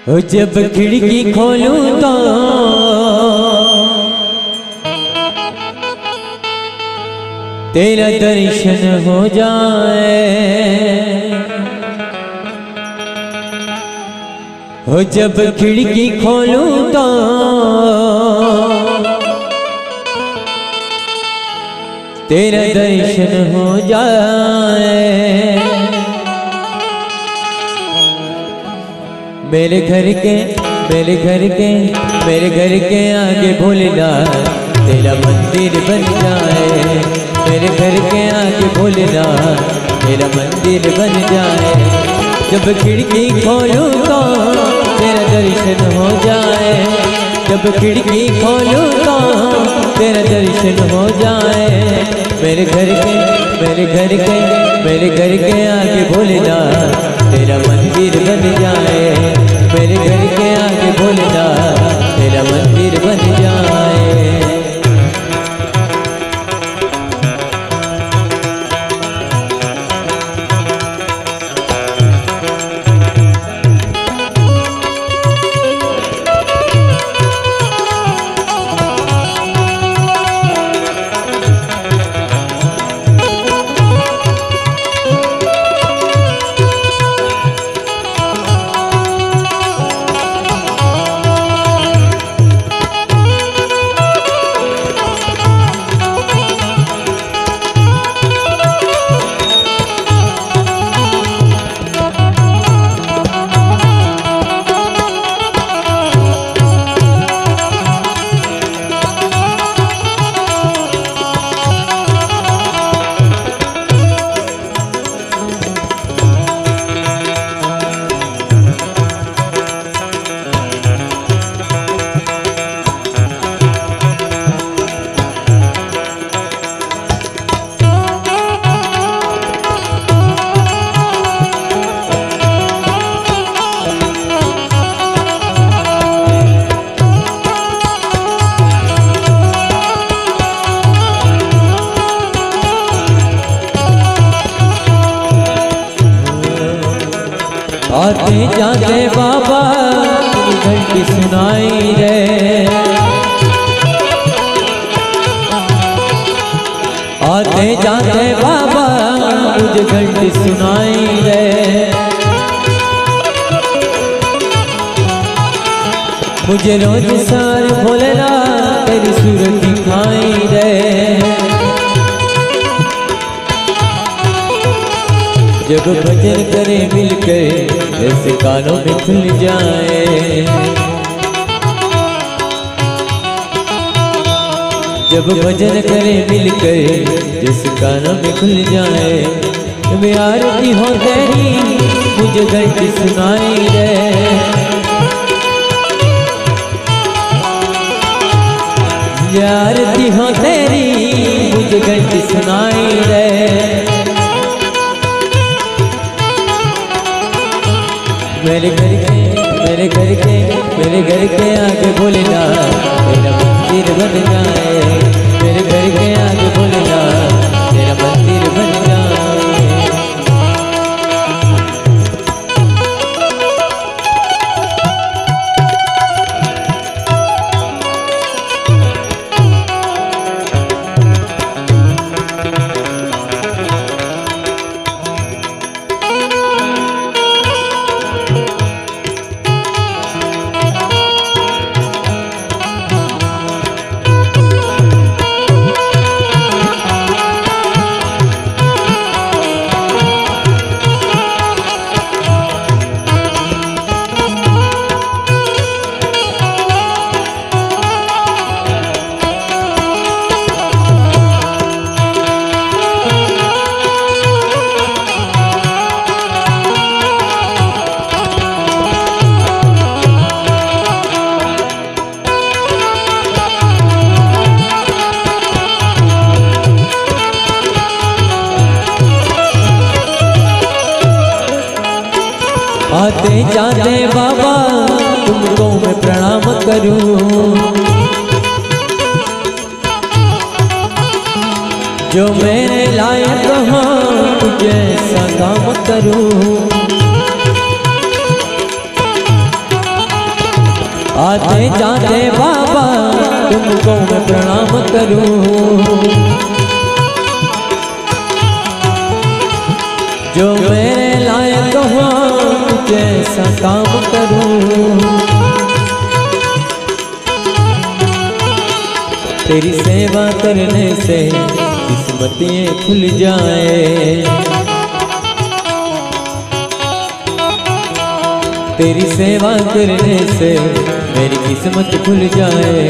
हो जब खिड़की खोलूं तो तेरा दर्शन हो जाए। हो जब खिड़की खोलूं तो तेरा दर्शन हो जाए। मेरे घर के आगे भोलेनाथ तेरा मंदिर बन जाए। मेरे घर के आगे भोलेनाथ तेरा मंदिर बन जाए। जब खिड़की खोलूं तो तेरा दर्शन हो जाए। जब खिड़की खोलूं तो तेरा दर्शन हो जाए। मेरे घर के आगे भोलेनाथ तेरा मंदिर बन जाए। मेरे घर के आगे भोलेनाथ तेरा मंदिर बन जाए। आते जाते बाबा घंटी सुनाई रे। आते जाते बाबा मुझे घंटी सुनाई रे। मुझे रोज सार भोलेनाथ तेरी सूरत दिखाई रे। जब भजन करे मिलकर ऐसे कानों में खुल जाए। जब भजन करे मिलकर जैसे कानों में खुल जाए। जब आरती हो तेरी मुझे घंटी सुनाई रे। आरती हो तेरी मुझे घंटी सुनाई रे। मेरे घर के आगे भोलेनाथ तेरा मंदिर बन जाए। मेरे घर के आगे भोलेनाथ तेरा मंदिर बन जाए। आते जाते बाबा तुमको मैं प्रणाम करूं। जो मेरे लायक हो तुझे ऐसा काम करूं। आते जाते बाबा तुमको मैं प्रणाम करूं, जो मेरे लायक हो जैसा काम करूं। तेरी सेवा करने से किस्मतें खुल जाए, तेरी सेवा करने से मेरी किस्मत खुल जाए।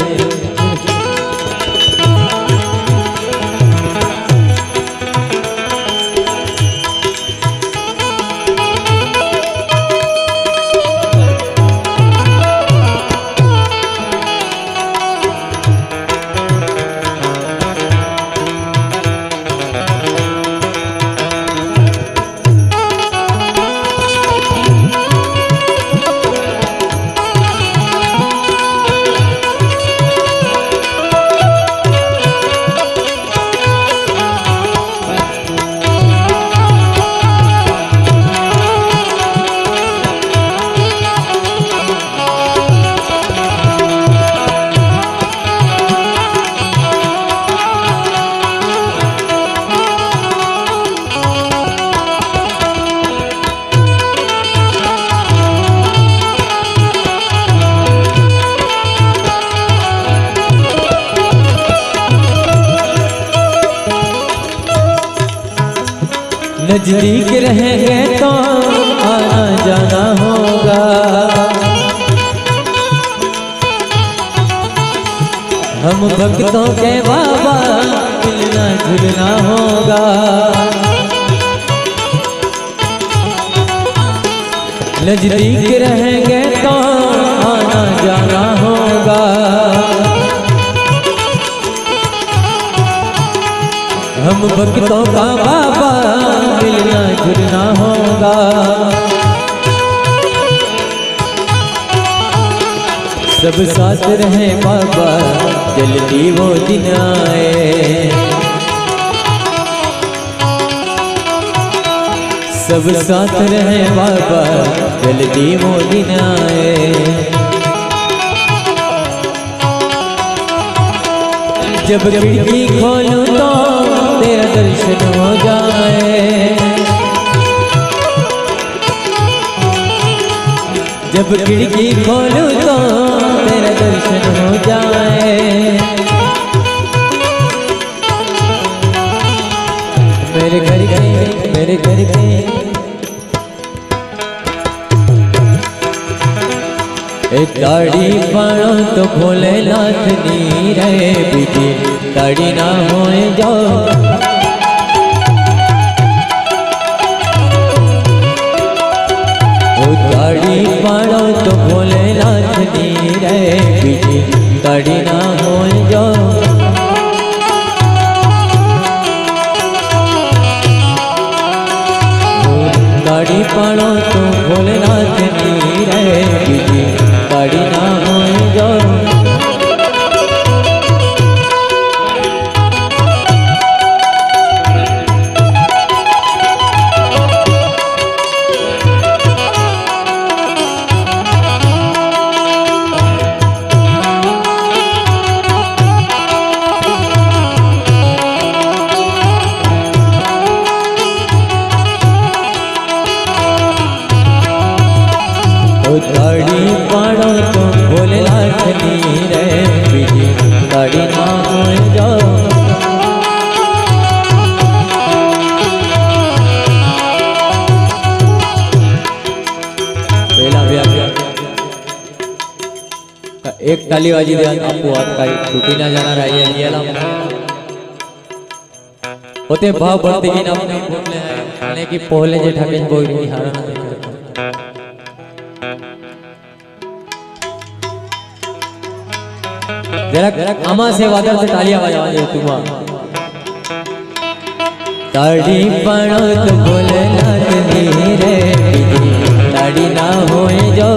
नजदीक रहेंगे तो आना जाना होगा, हम भक्तों के बाबा मिलना जुलना होगा। नजदीक रहेंगे तो आना जाना होगा, हम भक्तों का बाबा मिलना जुलना होगा। सब साथ रहे बाबा जल्दी वो दिन आए, सब साथ रहे बाबा जल्दी वो दिन आए। जब खिड़की खोलूं तो तेरा दर्शन हो जाए, जब खिड़की खोलूं तो तेरा दर्शन हो जाए। मेरे घर के मेरे घर के ताड़ी पाणो तो भोलेनाथ नी रहे बीजी ताड़ी ना होए जाओ। ताड़ी पाणो तो भोलेनाथ नी रहे बीजी ताड़ी ना होए जाओ। ताड़ी पाणो तो भोलेनाथ नी रहे बीजी ताड़ी ना होए जाओ। ताड़ी पाड़ो तो भोलेनाथ नी रहे बीजी ताड़ी ना होए जाओ। एक ताली वाजी दे आपको हाथ का टूटी ना जाना रही है होते भाव बढ़ते ही ना बोलने की पहले जे ठाके कोई नहीं हारा ना जरा आमा से वादर से तालियां बजावा दे तुमा। ताड़ी पाणो तो भोलेनाथ नी रे बीजी ताड़ी ना होए जो।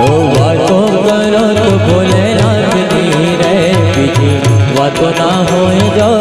ओ वातो करो तो भोलेनाथ नी रे बीजी वातो ना होए जो।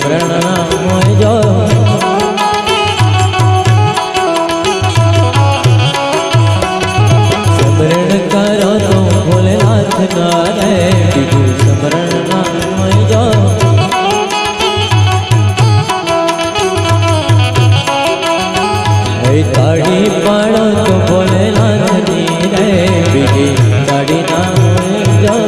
सिमरण नाम जो सिमरण करो तो भोलेनाथ नारे बीजू सिमरण नाम जो ताड़ी पाड़ो तो भोलेनाथ नी रे बीजी ताड़ी नाम जो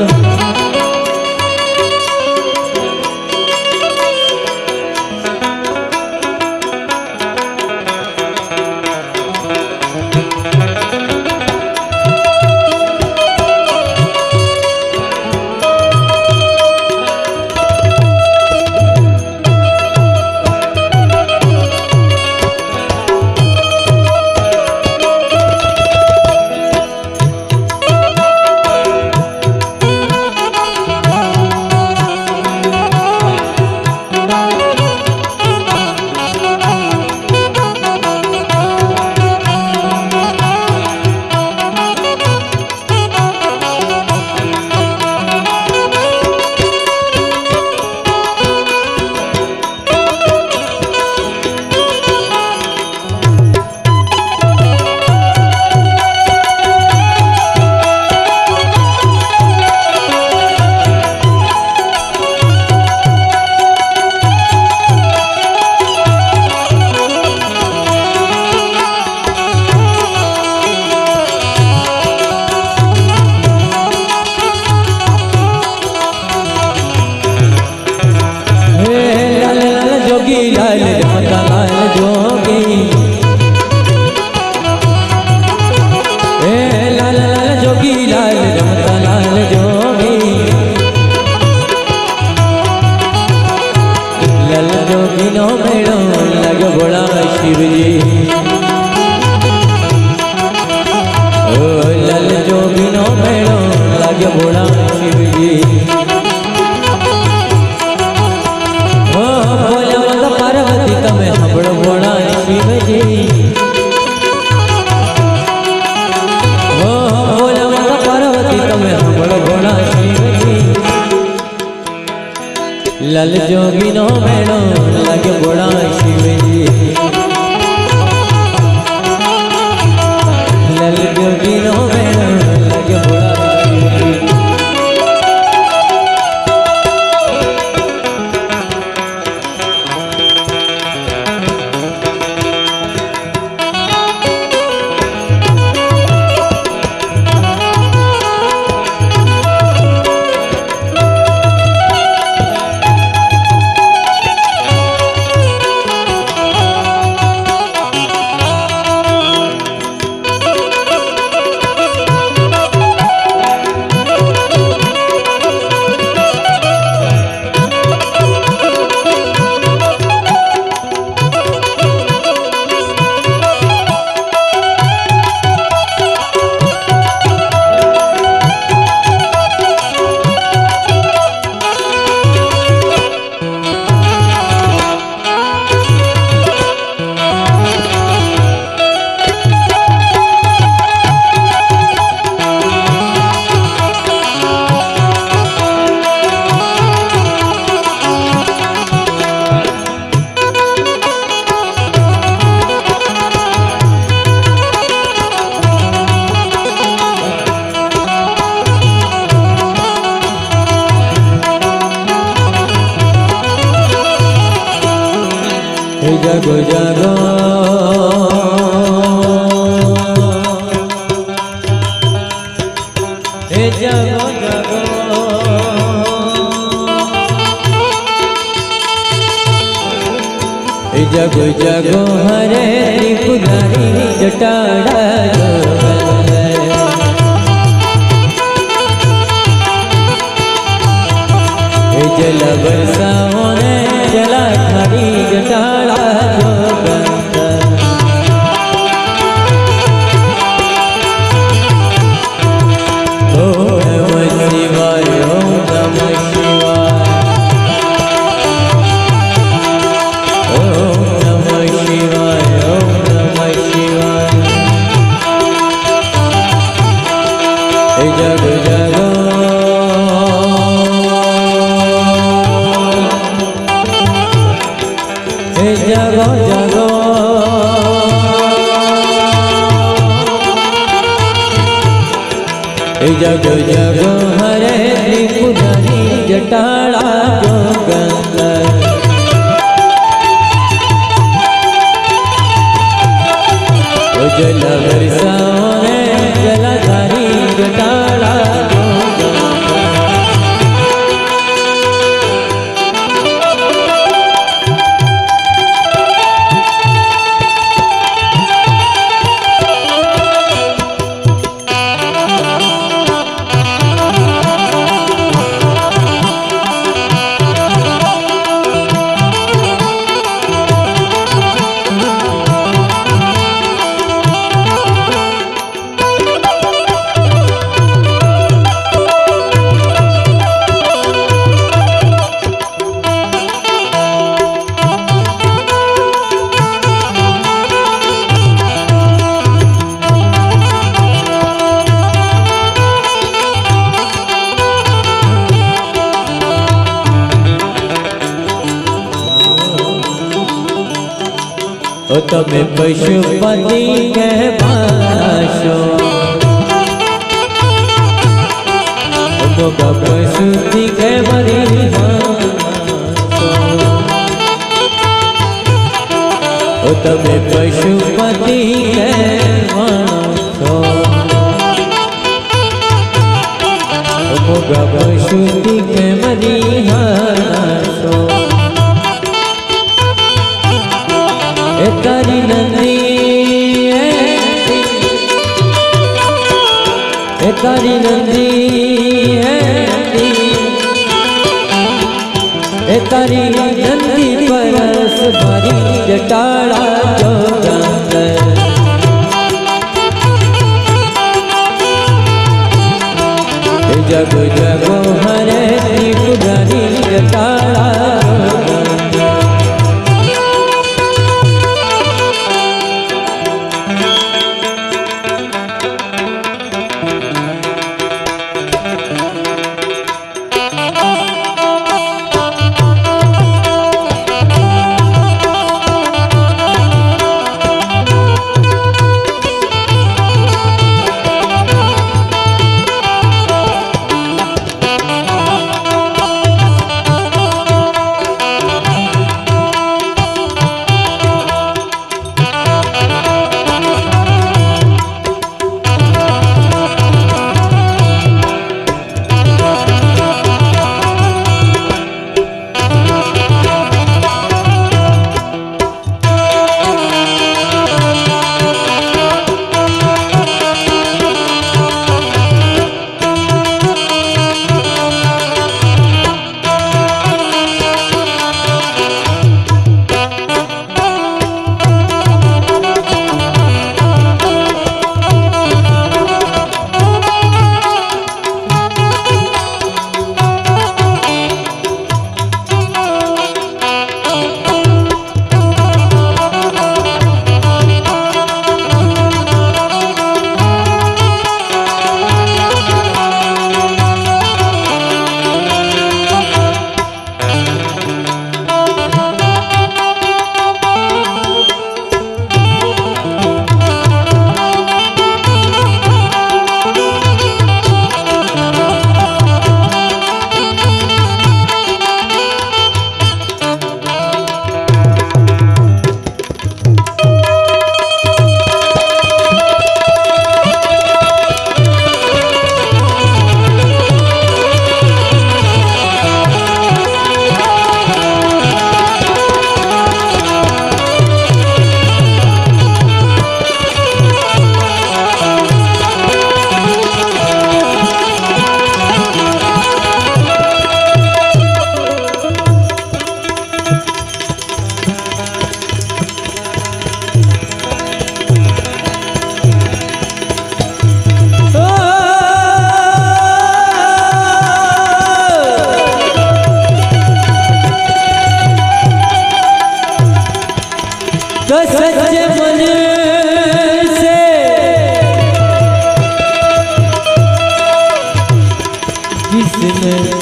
लाल रमता लाल जोगी लाल लाल जोगी लाल रमता लाल जोगी लाल जोगी नो मेड़ो लग बोला शिव जी लाल जोगी नो मेड़ो लग बोला शिव जी पार्वती तमे हबड़ो भोला शिवजी भोला माता पार्वती तमे हबड़ो भोला शिवजी लाल जोगी नो मेड़ो लगे भोला शिवजी लाल जोगी नो मेड़ो लगे भोला जगो जगो हे जगो जगो हे जगो जगो हरे त्रिपुरारी जटाड़ा हे जल बरसाओ ने जला थारी जटाड़ा जग जग हरे त्रिपुरारी जटाड़ा जोगंदर जल बरसाने जलाधारी जटाड़ा तमे पशुपति कहवाशो मोगा पशुपति कहवरी तमे पशुपति कहवाशो मोगा पशुपति कहवरी हाशो तारी नंदी तारी नंदी तारी नंदी परस भरी जटाड़ा जोगंदर जग जग हरे त्रिपुरारी जटाड़ा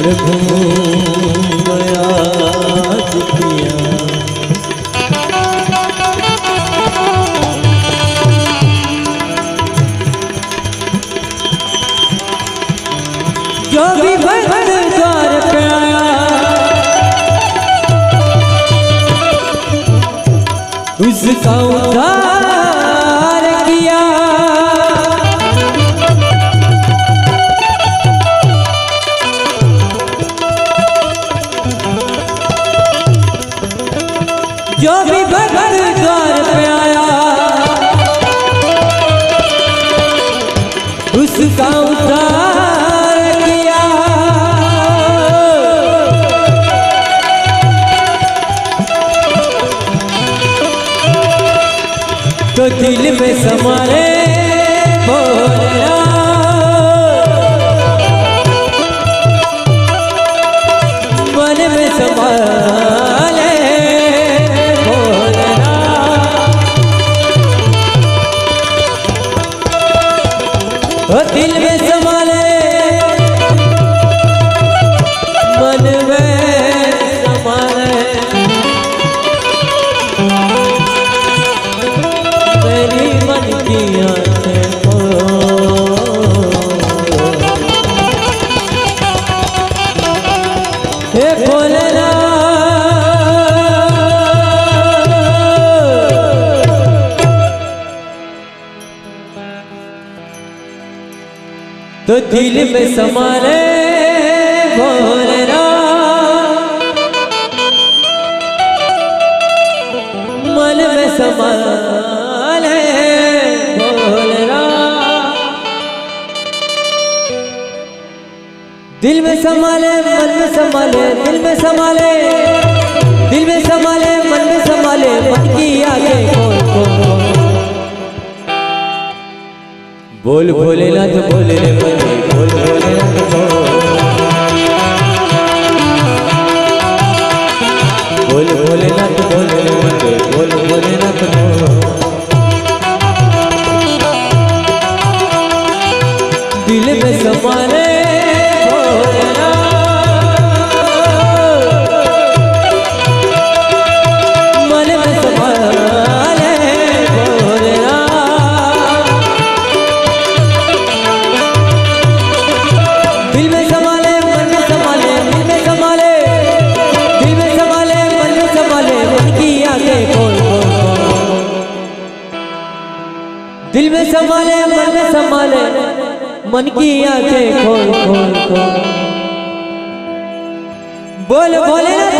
प्रभु याद किया। उसका उद्धार किया। जो भी भक्त द्वार पे आया उसका उद्धार किया। तो दिल में समारे भोलेनाथ, मन में संभाले दिल में संभाले, मन में संभाले, मेरी मन की आंखें हे भोलेनाथ। तो दिल में समारे भोलेनाथ, मन में संभाले भोलेनाथ। दिल में संभाले, मन में संभाले, दिल में संभाले, दिल में संभाले, मन में संभाले, मन की आंखें खोल खोल। बोल भोलेनाथ बोल रे बंदे, बोल भोलेनाथ बोल, बोल भोलेनाथ बोल रे बंदे, बोल भोलेनाथ बोल। दिल में समारे भोलेनाथ, मन में संभाले भोलेनाथ। दिल में संभाले, मन में संभाले, दिल में संभाले, दिल में संभाले, मन में संभाले, मन की आंखें खोल खोल। दिल में संभाले, मन में संभाले, मन की आंखें खोल खोल खोल। बोल भोलेनाथ